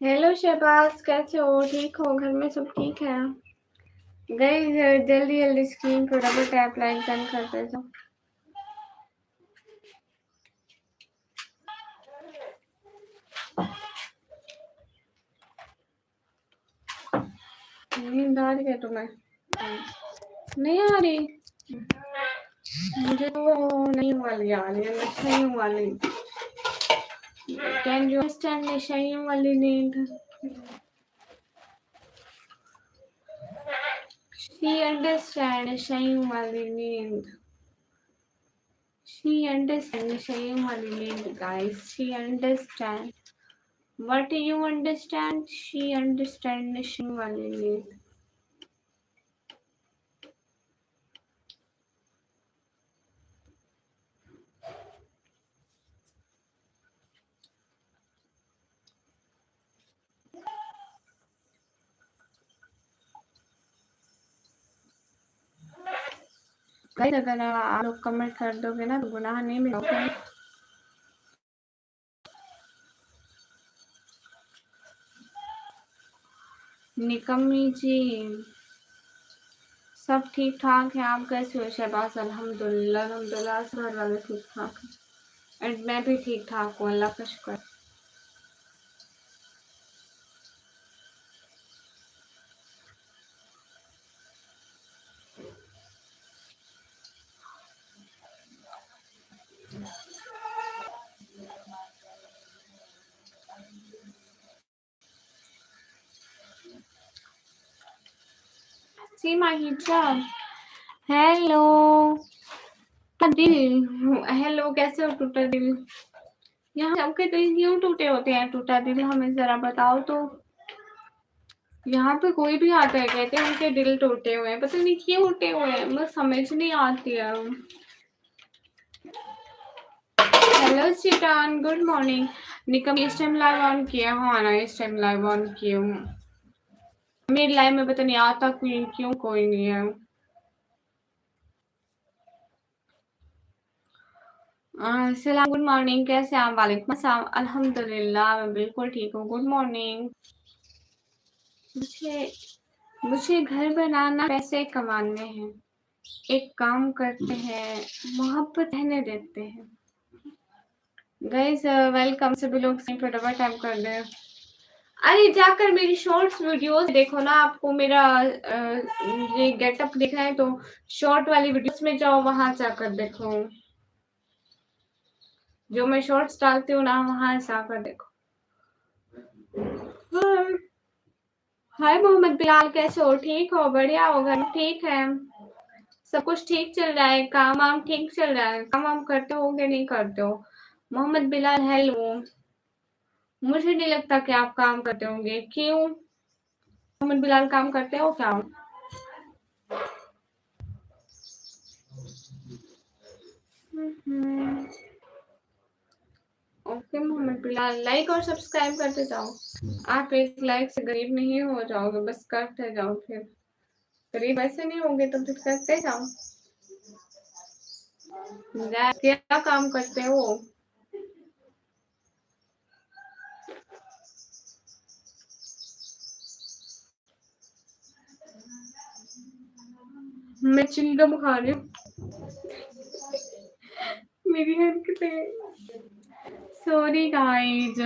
Hello Shahbaz, कैसे हो? ठीक हो? घर में सब ठीक है? गई जल्दी जल्दी स्क्रीन पर डबल टैप लाइक डन कर देता। नींद आ रही है तुम्हें? नहीं आ रही? मुझे तो नहीं वाली आ रही है, नशे वाली। कैन यू अंडरस्टैंड नशे वाली नींद? She understand नशे वाली नींद। She understand नशे वाली नींद, guys. She understand. What do you understand? She understand नशे वाली नींद। गाइस, अगर आप लोग कमेंट कर दोगे ना तो गुनाह नहीं मिलोगे। निकम्मी जी, सब ठीक ठाक है। आप कैसे हो शहबाज? अल्हम्दुलिल्लाह अल्हम्दुलिल्लाह, सब घर वाले ठीक ठाक हैं। एंड मैं भी ठीक ठाक हूँ, अल्लाह का शुक्र। सीमा हिजाब, हेलो दिल। हेलो, कैसे हो टूटा दिल? यहाँ सबके दिल क्यों टूटे होते हैं? टूटा दिल हमें जरा बताओ तो। यहाँ पे कोई भी आता है कहते हैं उनके दिल टूटे हुए हैं, पता नहीं क्यों टूटे हुए हैं, मुझे समझ नहीं आती है। हेलो चिटान, गुड मॉर्निंग। निकम इस टाइम लाइव ऑन किया हूँ, आना इस टाइम लाइव ऑन किया हूँ। मेरी लाइव में पता नहीं आता क्यों कोई नहीं है। सलाम, गुड मॉर्निंग, कैसे आप? वालेकुम अस्सलाम, अल्हम्दुलिल्लाह मैं बिल्कुल ठीक हूँ। Good morning. मुझे घर बनाना, पैसे कमाने हैं, एक काम करते हैं, मोहब्बत रहने देते हैं। गाइस वेलकम, सभी लोग स्क्रीन पर डबल टैप कर दें। अरे जाकर मेरी शॉर्ट्स वीडियोस देखो ना, आपको मेरा ये गेटअप दिख रहा है तो शॉर्ट वाली वीडियोस में जाओ, वहां जाकर देखो। जो मैं शॉर्ट्स डालती हूँ ना, वहां जाकर देखो। हाय मोहम्मद बिलाल, कैसे हो? ठीक हो? बढ़िया हो? घर में ठीक है? सब कुछ ठीक चल रहा है? काम वाम ठीक चल रहा है? काम वाम करते हो कि नहीं करते हो? मोहम्मद बिलाल हेलो। मुझे नहीं लगता कि आप काम करते होंगे। क्यों मोहम्मद बिलाल, काम करते हो क्या? ओके मोहम्मद बिलाल, लाइक और सब्सक्राइब करते जाओ। आप एक लाइक से गरीब नहीं हो जाओगे, बस करते जाओ। फिर गरीब ऐसे नहीं होंगे तो फिर करते जाओ। क्या काम करते हो? मैं चिंगम खा रही हूँ। मेरी हरकतें, सॉरी गाइस,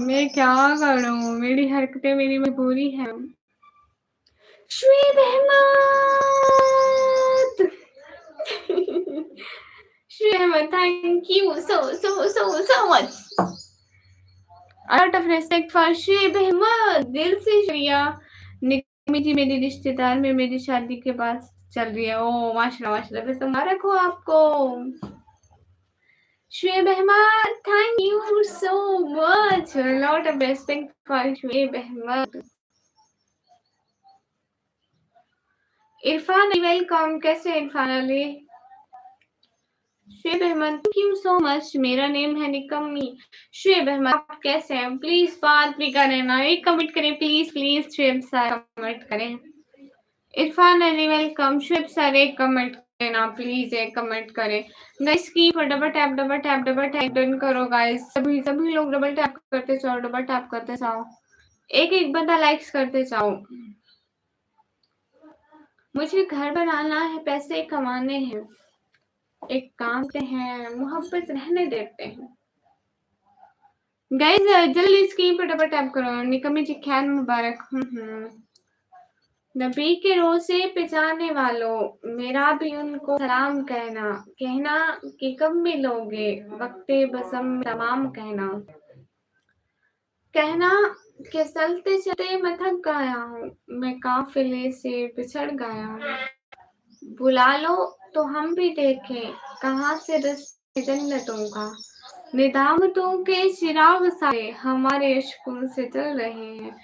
मैं क्या करूँ, मेरी हरकतें मेरी मजबूरी है। Shoaib Ahmed Shoaib Ahmed, thank you so much. A lot of respect for Shoaib Ahmed, दिल से शुक्रिया। मम्मी जी मेरी रिश्तेदार में मेरी शादी के बाद चल रही है। ओ माशाल्लाह माशाल्लाह, फिर तो मुबारक हो आपको। Shoaib Ahmed, thank you so much, lot of respect for Shoaib Ahmed. Irfan welcome, कैसे हैं Irfan Ali? Shoaib Ahmed thank you so much, मेरा नेम है निकम्मी। शुएब अहमद आप कैसे हैं? प्लीज बात भी करें ना, एक कमेंट करें please please, Shoaib sir comment करें। इरफान अली वेलकम, शुएब सर एक कमेंट करें ना प्लीज, एक कमेंट करें गाइस की पर डबल टैप डन करो गाइस, सभी लोग डबल टैप करते जाओ, डबल टैप करते जाओ, एक बंदा लाइक्स करते जाओ। मुझे घर बनाना है, पैसे कमाने हैं, एक काम करते हैं, मोहब्बत रहने देते हैं। गाइस जल्दी स्क्रीन पर डबल टैप करो। निकम्मी जी खैर मुबारक। नबी के रोज़े पे जाने वालों, मेरा भी उनको सलाम कहना, कहना कि कब मिलोगे, वक्ते बज़म तमाम कहना, कहना कि चलते चलते मैं थक गया हूँ, मैं काफिले से बिछड़ गया हूँ, बुला लो तो हम भी देखें कहाँ से रास्ते जन्नतों का, निदामतों के चिराग सारे हमारे इश्कों से जल रहे हैं,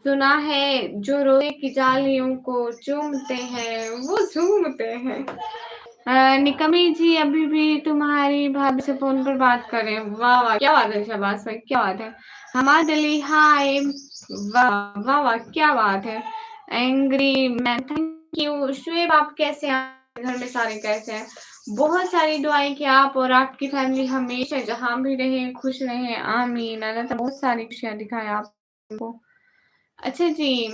सुना है जो रोए की जालियों को चूमते हैं वो झूमते हैं। निकमी जी अभी भी तुम्हारी भाभी से फोन पर बात करें। वाह वाह क्या बात है शहबाज भाई, क्या बात है। हमाद अली हाय, वाह वाह वाह क्या बात है। Angry man thank you. Shoaib आप कैसे हैं? घर में सारे कैसे हैं? बहुत सारी दुआएं कि आप और आपकी फैमिली हमेशा जहां भी रहें खुश रहें, आमीन। अल्लाह ताला बहुत सारी खुशियां दिखाए आपको। अच्छा जी,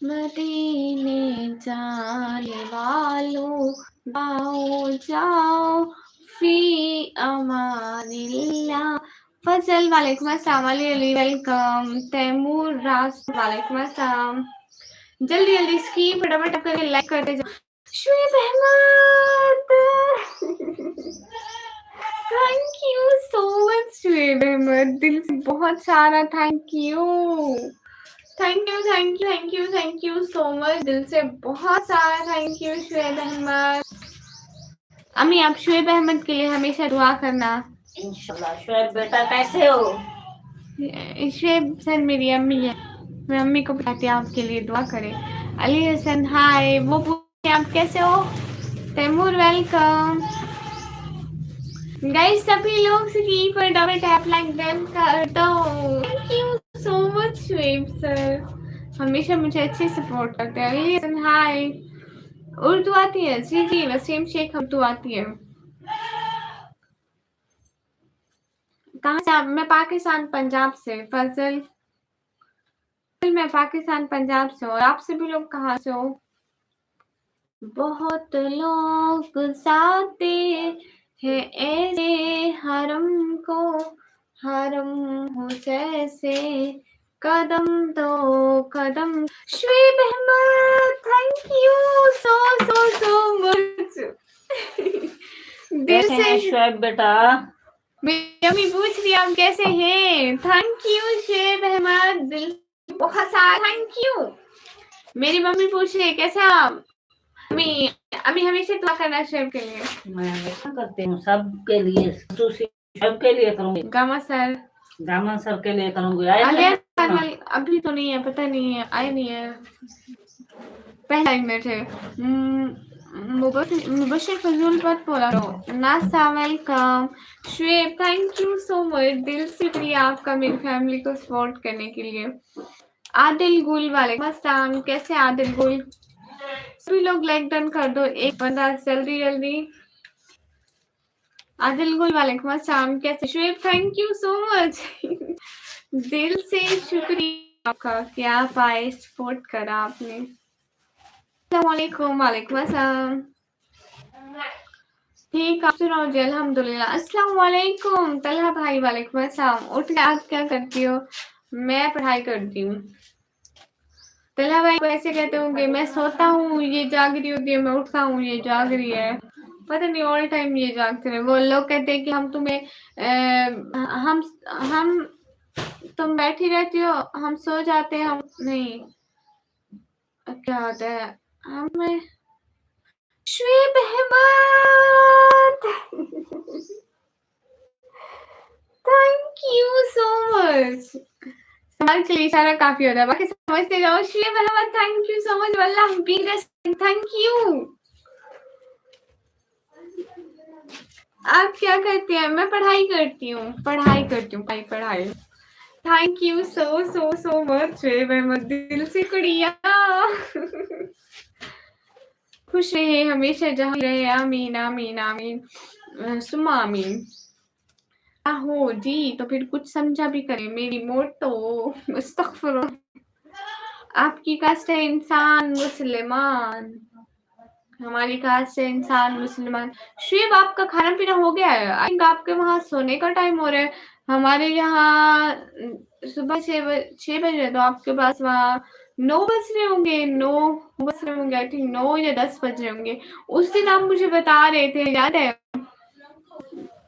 मदीने जाने वालों आओ जाओ फी अमानिल्लाह। फजल वालेकुम अस्सलाम, अली वेलकम। तैमूर रास वालेकुम अस्सलाम। जल्दी जल्दी स्क्रीन पर डबल टैप करके लाइक करते जाओ। Shoaib Ahmed thank you so much Shoaib Ahmed, दिल से बहुत सारा thank you, thank you so much, दिल से बहुत सारा थैंक यू शुएब अहमद। अम्मी आप शुएब अहमद के लिए हमेशा दुआ करना इंशाल्लाह। शुएब बेटा कैसे हो? शुएब सर मेरी अम्मी है, मैं अम्मी को बताती हूँ आपके लिए दुआ करें। अली हसन हाय, वो पूछे आप कैसे हो। तैमूर वेलकम। गाइस सभी लोग स्क्रीन पर डबल टैप लाइक डन कर दो। Thank you so much Shoaib sir, हमेशा मुझे अच्छे सपोर्ट करते हैं। अली हसन हाय, उर्दू आती है? जी जी वसीम शेख उर्दू आती है। कहाँ से आप? मैं पाकिस्तान पंजाब से। फजल मैं पाकिस्तान पंजाब से हूँ, और आप सभी लोग कहाँ से हो? बहुत लोग जाते हैं ऐसे हरम को, हरम हो जैसे कदम दो कदम। Shoaib Ahmed thank you so much दिल से। शुएब बेटा मेरी अम्मी पूछ रही आप कैसे हैं। थैंक यू शुएब अहमद, दिल बहुत सारा थैंक यू। मेरी मम्मी पूछ रही है कैसे आप। अम्मी अम्मी हमेशा दुआ करना शुएब के लिए। मैं हमेशा करती हूँ, सबके लिए, सबके लिए करूँगी। गामा सर, गामा सर के लिए करूँगी। आलिया अभी तो नहीं है, पता नहीं है, आए नहीं है, पहला ही मिनट है। मुबशिर फजूल पर बोला तो NASA welcome. Shoaib thank you so much, दिल से शुक्रिया आपका मेरी फैमिली को सपोर्ट करने के लिए। आदिल गुल वालेकुम अस्सलाम, कैसे आदिल गुल? सभी लोग लाइक डन कर दो, एक बंदा जल्दी जल्दी। आदिल गुल वालेकुम अस्सलाम, कैसे? Shoaib thank you so much दिल से शुक्रिया आपका कि आप आए, सपोर्ट करा आपने। अस्सलामुअलैकुम, वालेकुम अस्सलाम। ठीक आप सुनाओ जी? अल्हम्दुलिल्लाह। अस्सलामुअलैकुम तलहा भाई, वालेकुम अस्सलाम। उठ के आप क्या करती हो? मैं पढ़ाई करती हूँ। तलहा भाई वैसे कहते होंगे मैं सोता हूँ ये जाग रही होती है, मैं उठता हूँ ये जाग रही है, पता नहीं ऑल टाइम ये जागते रहे। वो लोग कहते हैं कि हम तुम्हें हम तुम बैठी रहती हो, हम सो जाते हैं, हम नहीं, क्या होता है? हमें Shoaib Ahmed thank you so much. सवाल के लिए इशारा काफ़ी होता है, बाकी समझते जाओ। Shoaib Ahmed thank you so much, वल्लाह बींग थैंक यू। आप क्या करते हैं? मैं पढ़ाई करती हूँ। पढ़ाई। Thank you so much Shoaib Ahmed, दिल से कुड़िया। खुश रहे हमेशा जहाँ रहे, आमीन आमीन आमीन सुम्मा आमीन। हो जी, तो फिर कुछ समझा भी करें मेरी मोटो। अस्तगफुरुल्लाह। आपकी कास्ट है इंसान मुसलमान, हमारी कास्ट है इंसान मुसलमान। शुएब आपका खाना पीना हो गया है? आई थिंक आपके वहाँ सोने का टाइम हो रहा है, हमारे यहाँ सुबह 6 बज रहे, तो आपके पास वहाँ 9 बज रहे होंगे। 9 बज रहे होंगे, आई थिंक 9 या 10 बज रहे होंगे। उस दिन आप मुझे बता रहे थे, याद है?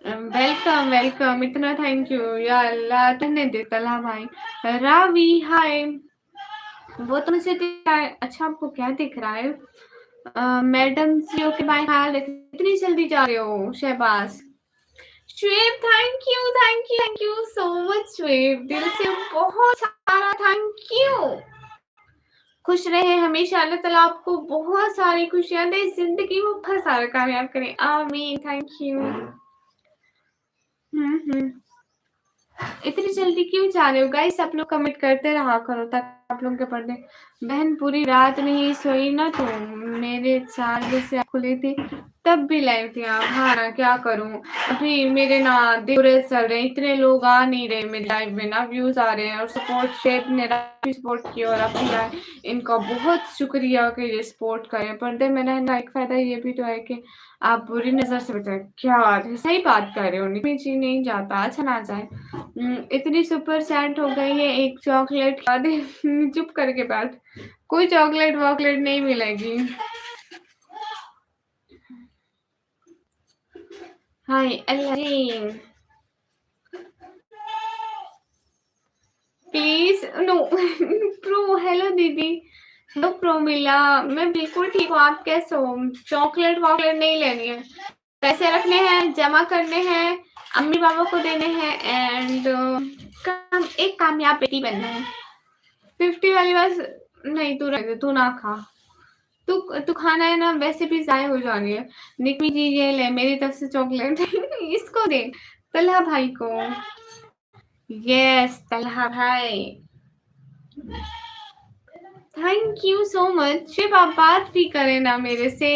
वेलकम, इतना थैंक यू या अल्लाह। रहने दे तला भाई। रावी हाय, वो तो मुझे दिख रहा है। अच्छा, आपको क्या दिख रहा है? मैडम सीओ के बाय ख्याल रखें। इतनी जल्दी जा रहे हो Shahbaz? Shoaib thank you so much Shoaib, दिल से बहुत सारा थैंक यू। खुश रहे हमेशा, अल्लाह ताला आपको बहुत सारी खुशियां दे, जिंदगी में बहुत सारा कामयाब करें, आमीन। Thank you. इतनी जल्दी क्यों जा रहे हो गाइस? आप लोग कमेंट करते रहा करो ताकि आप लोगों के पढ़ने। बहन पूरी रात नहीं सोई ना, तो मेरे 4 बजे से खुली थी, तब भी लाइव थी आप। हाँ ना, क्या करूं, अभी मेरे ना दिवरे चल रहे, इतने लोग आ नहीं रहे मेरे लाइव में ना, व्यूज आ रहे हैं और सपोर्ट शेप ने सपोर्ट किया, और अभी यार इनका बहुत शुक्रिया कि ये सपोर्ट करें। पर्दे में रहने का एक फायदा ये भी तो है कि आप बुरी नजर से बचाए। क्या बात है, सही बात कर रहे हो, नीचे नहीं जाता, अच्छा ना जाए। इतनी सुपर सैड हो गई है, एक चॉकलेट खा दे। चुप करके बैठ, कोई चॉकलेट वॉकलेट नहीं मिलेगी। हाय अल्लाह जी, प्लीज नो। प्रो हेलो दीदी, हेलो प्रो मिला, मैं बिल्कुल ठीक हूँ। आप कैसे हो? चॉकलेट वॉकलेट नहीं लेनी है, पैसे रखने हैं, जमा करने हैं, अम्मी पापा को देने हैं, एंड एक कामयाब बेटी बनना है। 50 वाली बात नहीं, तू रख दे, तू ना खा। तू खाना है ना, वैसे भी ज़ाय हो जानी है। निकमी जी ये ले मेरी तरफ से चॉकलेट। इसको दे तलहा भाई को। यस तलहा भाई, thank you so much. Shiv आप बात भी करें ना मेरे से।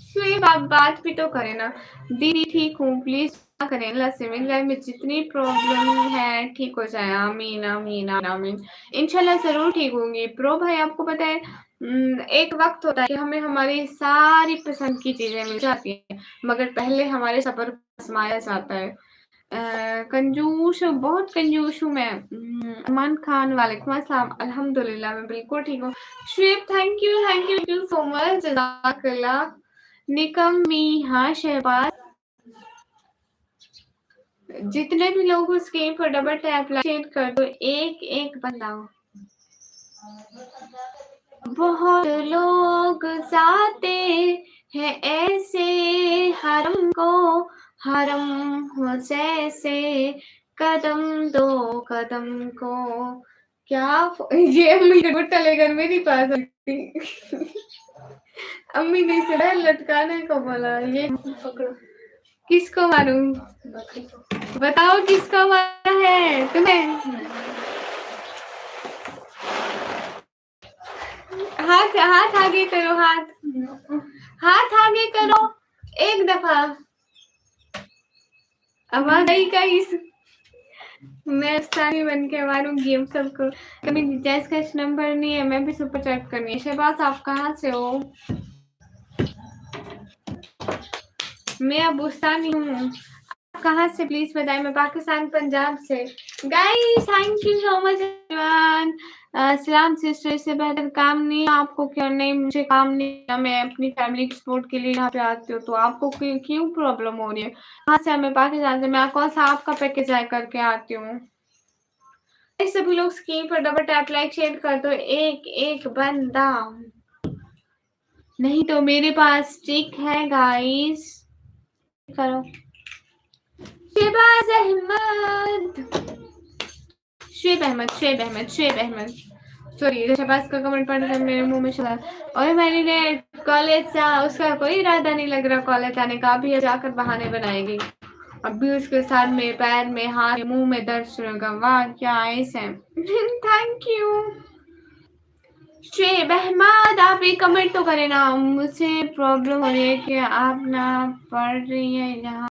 शिव आप बात भी तो करें ना। दीदी ठीक हूँ, प्लीज क्या करें, अल्लाह से मेरी लाइफ में जितनी प्रॉब्लम है ठीक हो जाए, आमीन आमीन आमीन। इंशाल्लाह जरूर ठीक होंगी। प्रो भाई आपको पता है, एक वक्त होता है कि हमें हमारी सारी पसंद की चीजें मिल जाती हैं, मगर पहले हमारे सफर को आजमाया जाता है। कंजूस, बहुत कंजूस हूँ मैं। अमान खान वालेकुम अस्सलाम, अल्हम्दुलिल्लाह मैं बिल्कुल ठीक हूँ। Shoaib thank you so much, जज़ाकल्लाह। निकम्मी हाँ शहबाज, जितने भी लोग उस गेम पर डबल टैप शेयर कर दो, एक एक बंदा। बहुत लोग जाते हैं ऐसे हरम को, हरम हो जैसे, कदम दो कदम को। क्या ये अम्मी गुट्टा लेकर मेरी पास आती। अम्मी ने इसे लटकाने को बोला, ये पकड़ो। किसको मारूं? बताओ किसको मारा है तुम्हें? हाथ हाथ आगे करो, हाथ आगे करो एक दफा। आवाज आई का इस, मैं स्थानी बन के मारूंगी हम सबको। कभी जैस का नंबर नहीं है, मैं भी सुपर चैट करनी है। शहबाज आप कहाँ से हो? मैं अब बुस्तानी हूँ। कहाँ से प्लीज बताएं? मैं पाकिस्तान पंजाब से। Guys thank you so much everyone. सलाम सिस्टर, से बेहतर काम नहीं आपको। क्यों नहीं? मुझे काम नहीं, मैं अपनी फैमिली के सपोर्ट के लिए यहाँ पे आती हूँ, तो आपको क्यों प्रॉब्लम हो रही है? कहाँ से? मैं पाकिस्तान से। मैं कौन सा आपका पैकेज आए करके आती हूँ? सभी लोग स्क्रीन पर डबल टैप लाइक शेयर कर दो, एक एक बंदा, नहीं तो मेरे पास ट्रिक है गाइस। करो शहबाज अहमद, शुएब अहमद, सॉरी शहबाज का कमेंट पढ़कर मेरे मुंह में चला। और मैंने कॉलेज से उसका कोई इरादा नहीं लग रहा कॉलेज आने का, अभी जाकर बहाने बनाएगी, अभी उसके साथ में पैर में हाथ में मुंह में दर्द शुरू होगा। वाह क्या आइस है। थैंक यू शुएब अहमद, आप एक कमेंट तो करें ना, मुझे प्रॉब्लम हो रही है कि आप ना पढ़ रही है यहाँ।